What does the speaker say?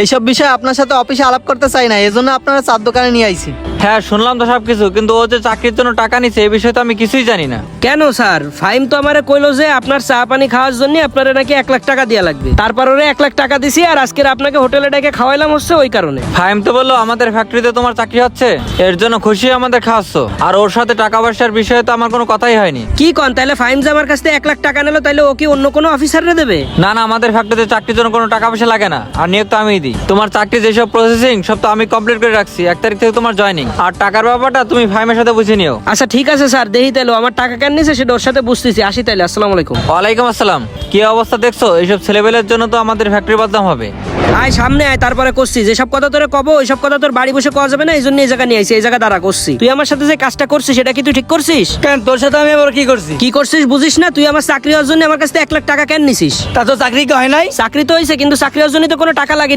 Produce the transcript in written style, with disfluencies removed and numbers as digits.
এইসব বিষয়ে আপনার সাথে অফিসে আলাপ করতে চাই না, এজন্য আপনারা চার দোকানে নিয়ে আইছি। হ্যাঁ শুনলাম তো সবকিছু, কিন্তু ও যে চাকরির জন্য টাকা নিছে এই বিষয়ে তো আমি কিছুই জানি না। কেন স্যার? ফাইম তো আমারে কইলো যে আপনার চা পানি খাওয়ার জন্য আপনারে নাকি 1 লাখ টাকা দেওয়া লাগবে। তারপর ওরে 1 লাখ টাকা দিছি, আর আজকে আপনাকে হোটেলে ডেকে খাওয়াইলাম হচ্ছে ওই কারণে। ফাইম তো বললো আমাদের ফ্যাক্টরিতে তোমার চাকরি হচ্ছে, এর জন্য খুশি আমাদের খাওয়াচ্ছ। আর ওর সাথে টাকা পয়সার বিষয়ে তো আমার কোনো কথাই হয়নি। কি কন? তাহলে ফাইম যে আমার কাছ থেকে 1 লাখ টাকা নিল, তাহলে ও কি অন্য কোনো অফিসাররে দেবে? না না, আমাদের ফ্যাক্টরিতে চাকরির জন্য কোনো টাকা পয়সা লাগে না, আর নিয়োগ তো আমিই দিই। তোমার চাকরি যেসব প্রসেসিং সব তো আমি কমপ্লিট করে রাখছি। 1 তারিখ থেকে তোমার জয়েনিং, আর টাকার ব্যাপারটা তুমি ফাইমের সাথে বুঝে নিও। আচ্ছা ঠিক আছে স্যার, দেখি তাহলে আমার টাকা কেন নিছে সেটা ওর সাথে বুঝতেছি। আসি তাহলে, আসসালামু আলাইকুম। ওয়ালাইকুম আসসালাম। কি অবস্থা দেখছো? এইসব ছেলেবেলের জন্য তো আমাদের ফ্যাক্টরি বদনাম হবে। আয় সামনে আয়, তারপরে করছি যেসব কথা তোরে কব ওইসব কথা তোর বাড়ি বসে কওয়া যাবে না, এই জন্য এই জায়গা নিয়ে আইছি। এই জায়গা দাঁড়া করছি। তুই আমার সাথে যে কাজটা করছিস সেটা কি তুই ঠিক করছিস? কেন, তোর সাথে আমি আবার কি করছি? কি করছিস বুঝিস না? তুই আমার চাকরি হওয়ার জন্য আমার কাছ থেকে 1 লাখ টাকা কেন নিছিস? তা তো চাকরি কি হয় নাই? চাকরি তো হয়েছে, কিন্তু চাকরি হওয়ার জন্য তো কোনো টাকা লাগে